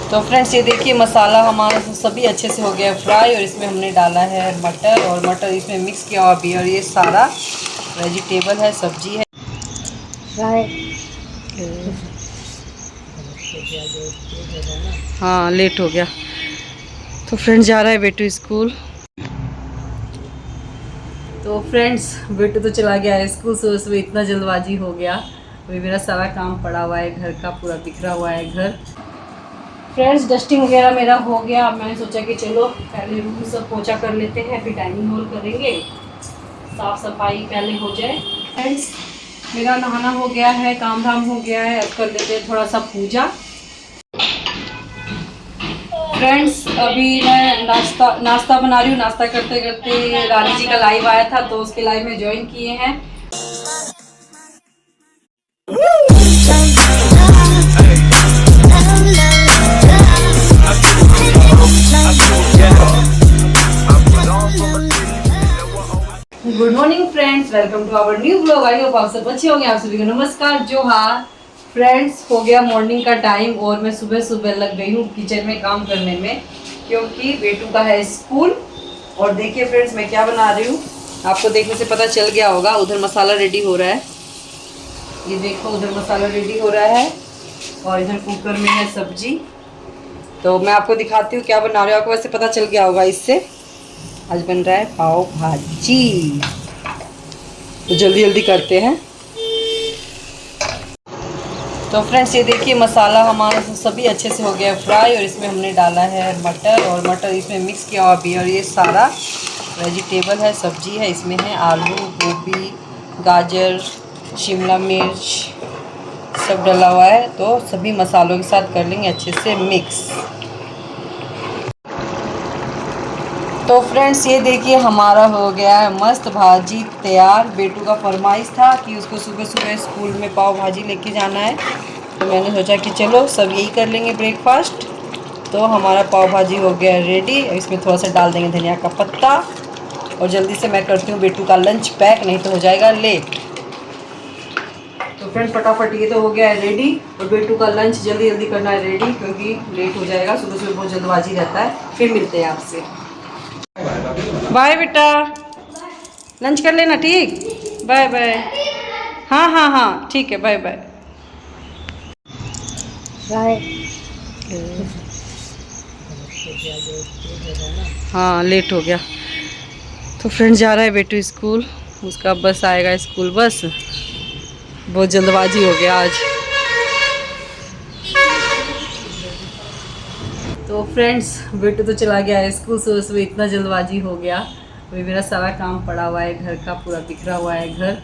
तो फ्रेंड्स ये देखिए मसाला हमारा सभी अच्छे से हो गया फ्राई और इसमें हमने डाला है मटर और मटर इसमें मिक्स किया हुआ भी और ये सारा वेजिटेबल है, सब्जी है फ्राई। हाँ लेट हो गया। तो फ्रेंड्स जा रहा है बेटू स्कूल। तो फ्रेंड्स बेटू तो चला गया है स्कूल, सुबह सुबह इतना जल्दबाजी हो गया। अभी मेरा सारा काम पड़ा हुआ है, घर का पूरा बिखरा हुआ है घर। फ्रेंड्स डस्टिंग वगैरह मेरा हो गया। अब मैंने सोचा कि चलो पहले रूम सब पोछा कर लेते हैं, फिर डाइनिंग हॉल करेंगे, साफ़ सफाई पहले हो जाए। फ्रेंड्स मेरा नहाना हो गया है, काम धाम हो गया है। अब कर लेते हैं थोड़ा सा पूजा। फ्रेंड्स अभी मैं नाश्ता बना रही हूँ। नाश्ता करते करते रानी जी का लाइव आया था तो उसके लाइव में ज्वाइन किए हैं। Good morning friends, welcome to our new blog. I hope आप सब अच्छे होंगे। आप सभी को नमस्कार, जोहार। फ्रेंड्स हो गया मॉर्निंग का टाइम और मैं सुबह सुबह लग गई हूँ किचन में काम करने में, क्योंकि बेटू का है स्कूल। और देखिए फ्रेंड्स मैं क्या बना रही हूँ, आपको देखने से पता चल गया होगा। उधर मसाला रेडी हो रहा है, ये देखो उधर मसाला रेडी हो रहा है और इधर कुकर में है सब्जी। तो मैं आपको दिखाती हूँ क्या बना रही हूँ। आपको वैसे पता चल गया होगा इससे। आज बन रहा है पाव भाजी, तो जल्दी जल्दी करते हैं। तो फ्रेंड्स ये देखिए मसाला हमारा सभी अच्छे से हो गया फ्राई और इसमें हमने डाला है मटर और मटर इसमें मिक्स किया हुआ भी और ये सारा वेजिटेबल है, सब्जी है। इसमें है आलू, गोभी, गाजर, शिमला मिर्च सब डला हुआ है। तो सभी मसालों के साथ कर लेंगे अच्छे से मिक्स। तो फ्रेंड्स ये देखिए हमारा हो गया है मस्त भाजी तैयार। बेटू का फरमाइश था कि उसको सुबह सुबह स्कूल में पाव भाजी लेके जाना है, तो मैंने सोचा कि चलो सब यही कर लेंगे ब्रेकफास्ट। तो हमारा पाव भाजी हो गया रेडी। इसमें थोड़ा सा डाल देंगे धनिया का पत्ता और जल्दी से मैं करती हूँ बेटू का लंच पैक, नहीं तो हो जाएगा लेट। तो फ्रेंड्स फटाफट ये तो हो गया है रेडी और बेटू का लंच जल्दी जल्दी करना है रेडी, क्योंकि लेट हो जाएगा। सुबह सुबह बहुत जल्दबाजी रहता है। फिर मिलते हैं आपसे। बाय बेटा, लंच कर लेना, ठीक? Bye bye. हाँ हाँ हाँ ठीक है, बाय बाय बाय। हाँ लेट हो गया। तो फ्रेंड जा रहा है बेटू स्कूल, उसका बस आएगा स्कूल बस। बहुत जल्दबाजी हो गया आज। तो फ्रेंड्स बेटू तो चला गया है स्कूल, सुबह सुबह इतना जल्दबाजी हो गया। अभी मेरा सारा काम पड़ा हुआ है, घर का पूरा बिखरा हुआ है घर।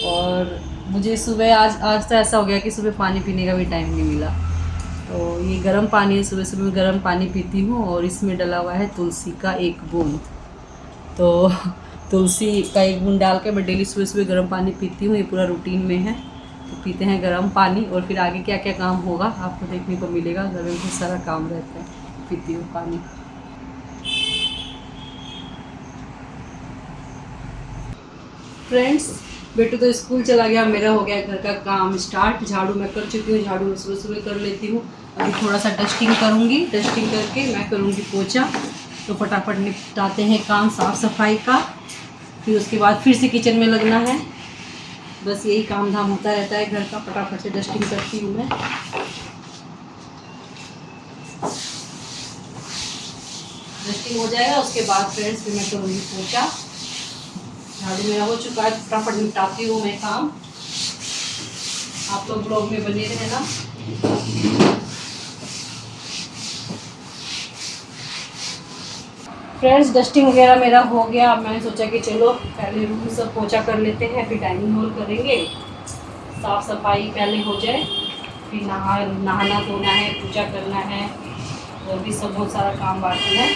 और मुझे सुबह आज तो ऐसा हो गया कि सुबह पानी पीने का भी टाइम नहीं मिला। तो ये गर्म पानी है, सुबह सुबह मैं गर्म पानी पीती हूँ और इसमें डला हुआ है तुलसी का 1 बूंद। तो तुलसी का 1 बूंद डाल के मैं डेली सुबह सुबह गर्म पानी पीती हूँ। ये पूरा रूटीन में है। तो पीते हैं गर्म पानी और फिर आगे क्या क्या काम होगा आपको देखने को मिलेगा। घर में बहुत सारा काम रहता है, पीती हूँ पानी। फ्रेंड्स बेटू तो स्कूल चला गया, मेरा हो गया घर का काम स्टार्ट। झाड़ू मैं कर चुकी हूँ, झाड़ू मैं सुबह सुबह कर लेती हूँ। अभी थोड़ा सा डस्टिंग करूँगी, डस्टिंग करके मैं करूँगी पोछा। तो फटाफट निपटाते हैं काम साफ़ सफाई का, फिर उसके बाद फिर से किचन में लगना है। बस यही काम धाम होता रहता है घर का। फटाफट से डस्टिंग करती हूँ मैं। डस्टिंग हो जाएगा उसके बाद फ्रेंड्स फिर मैं करूँगी पोछा। झाड़ू मेरा हो चुका है, फटाफट निपटाती हूँ मैं काम। आप लोग ब्लॉग में बने रहना। फ्रेंड्स डस्टिंग वगैरह मेरा हो गया। अब मैंने सोचा कि चलो पहले रूम सब पोछा कर लेते हैं, फिर डाइनिंग हॉल करेंगे, साफ़ सफाई पहले हो जाए। फिर नहाना धोना है, पूजा करना है और भी सब बहुत सारा काम बाकी है।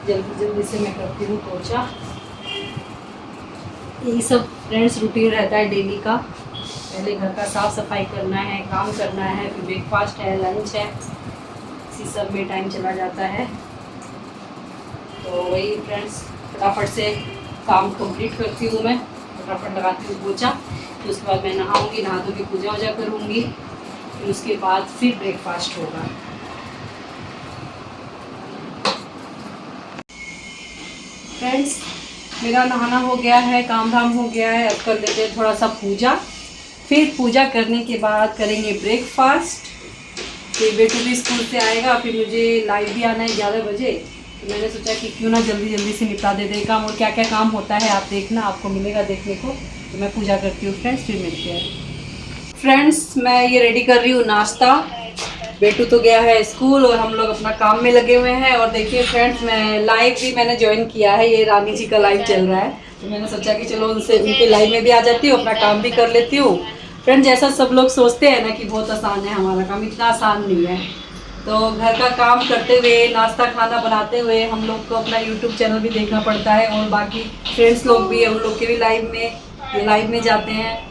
जल्दी जल्दी से मैं करती हूँ पोछा। यही सब फ्रेंड्स रूटीन रहता है डेली का। पहले घर का साफ़ सफाई करना है, काम करना है, फिर ब्रेकफास्ट है, लंच है, इसी सब में टाइम चला जाता है। तो वही फ्रेंड्स फटाफट से काम कंप्लीट करती हूँ मैं, फटाफट लगाती हूँ पोछा। फिर उसके बाद मैं नहाऊँगी, नहा धो के पूजा वूजा करूँगी। फिर उसके बाद फिर ब्रेकफास्ट होगा। फ्रेंड्स मेरा नहाना हो गया है, काम धाम हो गया है। अब कर लेते हैं थोड़ा सा पूजा, फिर पूजा करने के बाद करेंगे ब्रेकफास्ट। फिर बेटू भी स्कूल से आएगा, फिर मुझे लाइव भी आना है 11 बजे। तो मैंने सोचा कि क्यों ना जल्दी जल्दी से निपटा दे काम, और क्या क्या काम होता है आप देखना, आपको मिलेगा देखने को। तो मैं पूजा करती हूँ फ्रेंड्स, फिर मिलते हैं। फ्रेंड्स मैं ये रेडी कर रही हूँ नाश्ता। बेटू तो गया है स्कूल और हम लोग अपना काम में लगे हुए हैं। और देखिए फ्रेंड्स मैं लाइव भी मैंने ज्वाइन किया है, ये रानी जी का लाइव चल रहा है। तो मैंने सोचा कि चलो उनके लाइव में भी आ जाती हूँ, अपना काम भी कर लेती हूँ। फ्रेंड्स जैसा सब लोग सोचते हैं ना कि बहुत आसान है, हमारा काम इतना आसान नहीं है। तो घर का काम करते हुए, नाश्ता खाना बनाते हुए हम लोग को अपना यूट्यूब चैनल भी देखना पड़ता है, और बाकी फ्रेंड्स लोग भी है, उन लोग के भी लाइव में जाते हैं।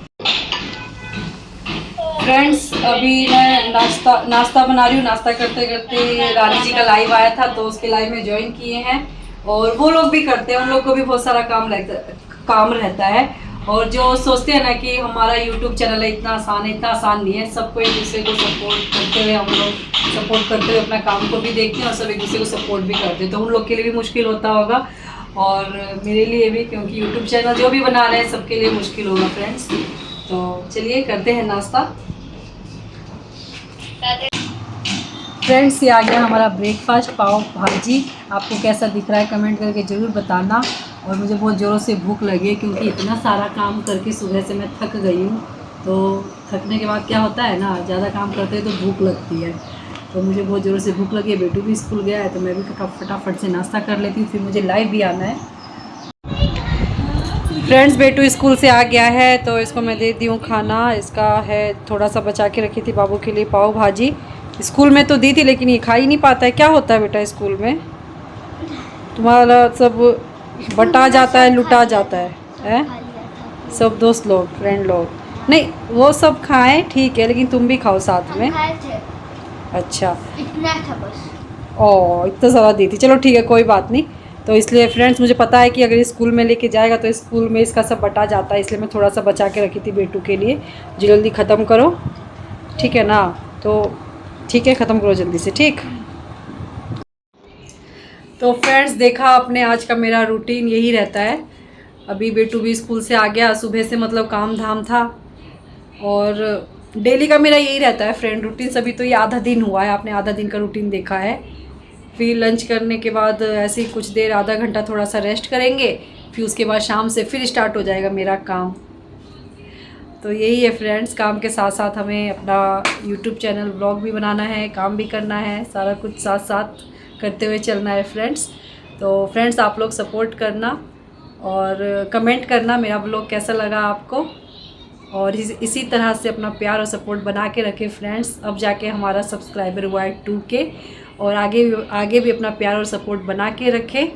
फ्रेंड्स अभी मैं नाश्ता बना रही हूँ। नाश्ता करते करते रानी जी का लाइव आया था, तो उसके लाइव में ज्वाइन किए हैं। और वो लोग भी करते हैं, उन लोग को भी बहुत सारा काम रहता है। और जो सोचते हैं ना कि हमारा यूट्यूब चैनल है इतना आसान नहीं है। सबको एक दूसरे को सपोर्ट करते हुए, हम लोग सपोर्ट करते हुए अपना काम को भी देखते हैं, और सब एक दूसरे को सपोर्ट भी करते हैं। तो उन लोग के लिए भी मुश्किल होता होगा, और मेरे लिए भी, क्योंकि यूट्यूब चैनल जो भी बना रहे हैं सबके लिए मुश्किल होगा फ्रेंड्स। तो चलिए करते हैं नाश्ता। फ्रेंड्स ये आ गया हमारा ब्रेकफास्ट, पाव भाजी। आपको कैसा दिख रहा है कमेंट करके ज़रूर बताना। और मुझे बहुत ज़ोरों से भूख लगी है, क्योंकि इतना सारा काम करके सुबह से मैं थक गई हूँ। तो थकने के बाद क्या होता है ना, ज़्यादा काम करते हैं तो भूख लगती है। तो मुझे बहुत ज़ोरों से भूख लगी है। बेटू भी स्कूल गया है, तो मैं भी फटाफट से नाश्ता कर लेती हूँ, फिर मुझे लाइव भी आना है। फ्रेंड्स बेटू स्कूल से आ गया है, तो इसको मैं दे दी हूँ खाना। इसका है थोड़ा सा बचा के रखी थी बाबू के लिए पाव भाजी। स्कूल में तो दी थी, लेकिन ये खा ही नहीं पाता है। क्या होता है बेटा स्कूल में, तुम्हारा सब बटा जाता है, लुटा जाता है? सब दोस्त लोग, फ्रेंड लोग नहीं, वो सब खाएं ठीक है, लेकिन तुम भी खाओ साथ में। अच्छा इतना था बस। ओ इतना ज़्यादा दी थी, चलो ठीक है कोई बात नहीं। तो इसलिए फ्रेंड्स मुझे पता है कि अगर स्कूल में लेके जाएगा तो स्कूल में इसका सब बटा जाता है, इसलिए मैं थोड़ा सा बचा के रखी थी बेटू के लिए। जल्दी ख़त्म करो, ठीक है ना? तो ठीक है, ख़त्म करो जल्दी से, ठीक। तो फ्रेंड्स देखा आपने, आज का मेरा रूटीन यही रहता है। अभी बेटू भी स्कूल से आ गया, सुबह से मतलब काम धाम था, और डेली का मेरा यही रहता है फ्रेंड रूटीन। सभी तो ये आधा दिन हुआ है, आपने आधा दिन का रूटीन देखा है। फिर लंच करने के बाद ऐसे ही कुछ देर, आधा घंटा थोड़ा सा रेस्ट करेंगे, फिर उसके बाद शाम से फिर स्टार्ट हो जाएगा मेरा काम। तो यही है फ्रेंड्स, काम के साथ साथ हमें अपना यूट्यूब चैनल ब्लॉग भी बनाना है, काम भी करना है, सारा कुछ साथ साथ करते हुए चलना है फ्रेंड्स। तो फ्रेंड्स आप लोग सपोर्ट करना और कमेंट करना मेरा ब्लॉग कैसा लगा आपको, और इसी तरह से अपना प्यार और सपोर्ट बना के रखें फ्रेंड्स। अब जाके हमारा सब्सक्राइबर हुआ है 2K, और आगे भी अपना प्यार और सपोर्ट बना के रखें,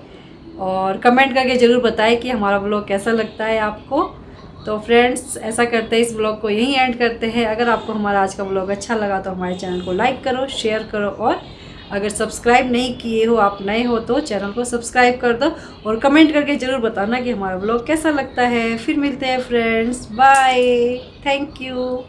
और कमेंट करके ज़रूर बताएं कि हमारा ब्लॉग कैसा लगता है आपको। तो फ्रेंड्स ऐसा करते हैं, इस ब्लॉग को यहीं एंड करते हैं। अगर आपको हमारा आज का ब्लॉग अच्छा लगा तो हमारे चैनल को लाइक करो, शेयर करो, और अगर सब्सक्राइब नहीं किए हो, आप नए हो, तो चैनल को सब्सक्राइब कर दो, और कमेंट करके ज़रूर बताना कि हमारा ब्लॉग कैसा लगता है। फिर मिलते हैं फ्रेंड्स, बाय, थैंक यू।